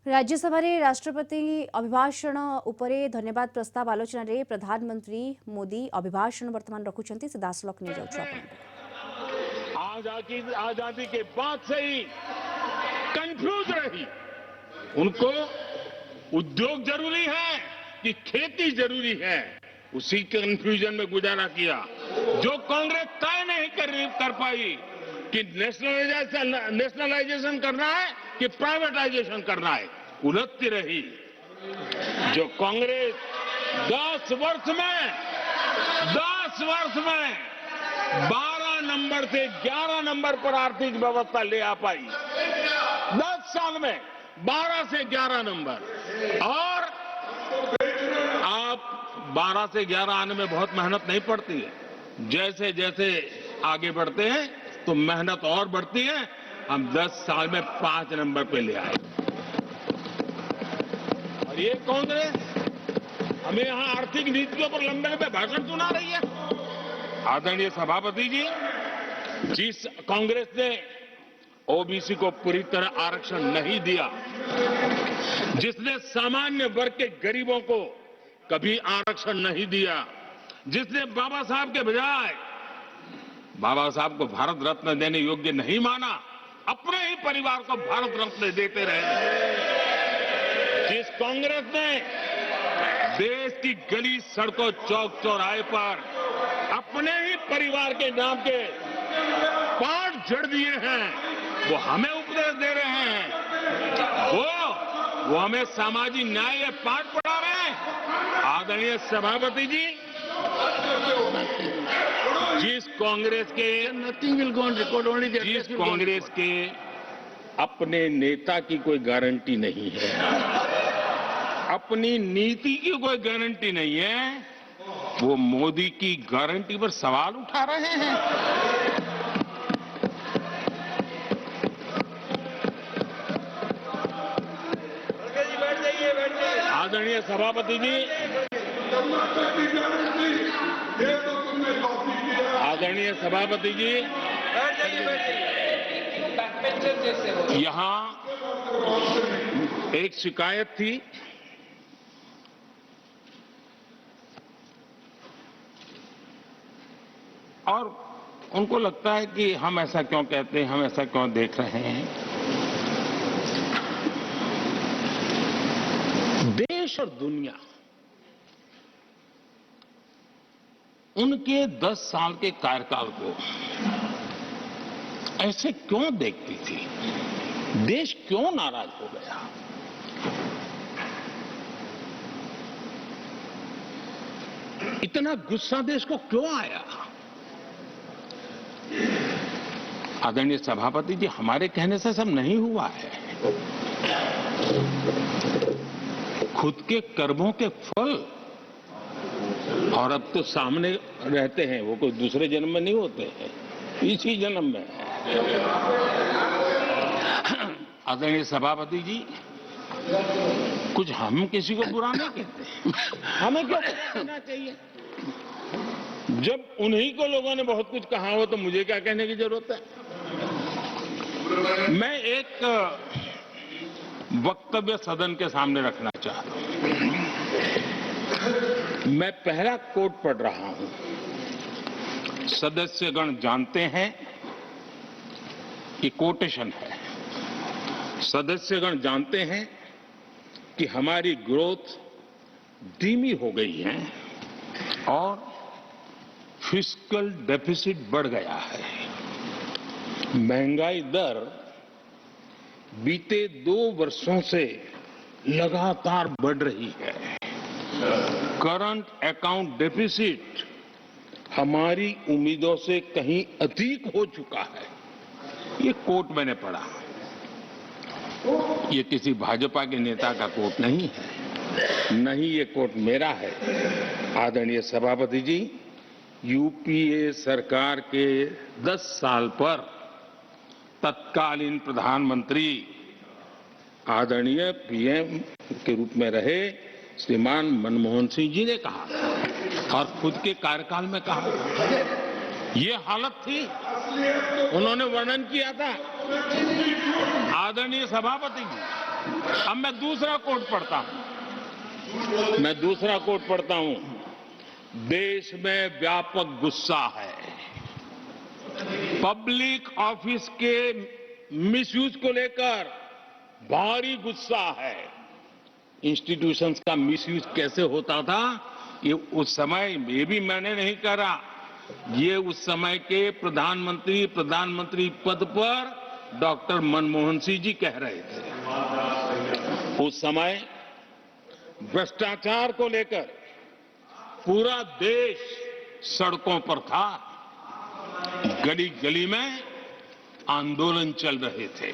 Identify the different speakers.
Speaker 1: राज्यसभा राष्ट्रपति अभिभाषण उपरे धन्यवाद प्रस्ताव आलोचना रे प्रधानमंत्री मोदी अभिभाषण वर्तमान रखुचंती से दासलक नहीं जाउछु आपन
Speaker 2: आजादी के बाद से ही कंफ्यूज रही। उनको उद्योग जरूरी है कि खेती जरूरी है, उसी कंफ्यूजन में गुजारा किया। जो कांग्रेस तय नहीं कर पाई कि नेशनलाइजेशन करना है कि प्राइवेटाइजेशन करना है, उलझती रही। जो कांग्रेस 10 वर्ष में 12 नंबर से 11 नंबर पर आर्थिक व्यवस्था ले आ पाई। 10 साल में 12 से 11 नंबर। और आप 12 से 11 आने में बहुत मेहनत नहीं पड़ती है। जैसे जैसे आगे बढ़ते हैं तो मेहनत और बढ़ती है। हम 10 साल में 5 नंबर पे ले आए। और ये कांग्रेस हमें यहां आर्थिक नीतियों पर लंबे लंबे भाषण सुना रही है। आदरणीय सभापति जी, जिस कांग्रेस ने ओबीसी को पूरी तरह आरक्षण नहीं दिया, जिसने सामान्य वर्ग के गरीबों को कभी आरक्षण नहीं दिया, जिसने बाबा साहब के बजाय बाबा साहब को भारत रत्न देने योग्य नहीं माना, अपने ही परिवार को भारत रत्न देते रहे, जिस कांग्रेस ने देश की गली सड़कों चौक चौराहे पर अपने ही परिवार के नाम के पाठ जड़ दिए हैं, वो हमें उपदेश दे रहे हैं। वो हमें सामाजिक न्याय के पाठ पढ़ा रहे हैं। आदरणीय सभापति जी, जिस कांग्रेस के अपने नेता की कोई गारंटी नहीं है, अपनी नीति की कोई गारंटी नहीं है, वो मोदी की गारंटी पर सवाल उठा रहे हैं। आदरणीय सभापति जी, आदरणीय सभापति जी, यहाँ एक शिकायत थी। और उनको लगता है कि हम ऐसा क्यों कहते हैं, हम ऐसा क्यों देख रहे हैं। देश और दुनिया उनके 10 साल के कार्यकाल को ऐसे क्यों देखती थी? देश क्यों नाराज हो गया? इतना गुस्सा देश को क्यों आया? आदरणीय सभापति जी, हमारे कहने से सब नहीं हुआ है। खुद के कर्मों के फल और अब तो सामने रहते हैं, वो कोई दूसरे जन्म में नहीं होते हैं, इसी जन्म में। आदरणीय सभापति जी, कुछ हम किसी को बुरा नहीं कहते, हमें क्यों कहना चाहिए? जब उन्हीं को लोगों ने बहुत कुछ कहा हो तो मुझे क्या कहने की जरूरत है? मैं एक वक्तव्य सदन के सामने रखना चाहता हूं। मैं पहला कोट पढ़ रहा हूं। सदस्यगण जानते हैं, ये कोटेशन है। सदस्यगण जानते हैं कि हमारी ग्रोथ धीमी हो गई है और फिस्कल डेफिसिट बढ़ गया है। महंगाई दर बीते 2 वर्षों से लगातार बढ़ रही है। करंट अकाउंट डेफिसिट हमारी उम्मीदों से कहीं अधिक हो चुका है। ये कोट मैंने पढ़ा। ये किसी भाजपा के नेता का कोट नहीं है, नहीं ये कोट मेरा है। आदरणीय सभापति जी, यूपीए सरकार के 10 साल पर तत्कालीन प्रधानमंत्री आदरणीय पीएम के रूप में रहे श्रीमान मनमोहन सिंह जी ने कहा और खुद के कार्यकाल में कहा ये हालत थी, उन्होंने वर्णन किया था आदरणीय सभापति जी। अब मैं दूसरा कोट पढ़ता हूं, देश में व्यापक गुस्सा है, पब्लिक ऑफिस के मिसयूज को लेकर भारी गुस्सा है। इंस्टीट्यूशंस का मिसयूज कैसे होता था, ये उस समय ये भी मैंने नहीं करा, ये उस समय के प्रधानमंत्री पद पर डॉक्टर मनमोहन सिंह जी कह रहे थे। उस समय भ्रष्टाचार को लेकर पूरा देश सड़कों पर था, गली गली में आंदोलन चल रहे थे।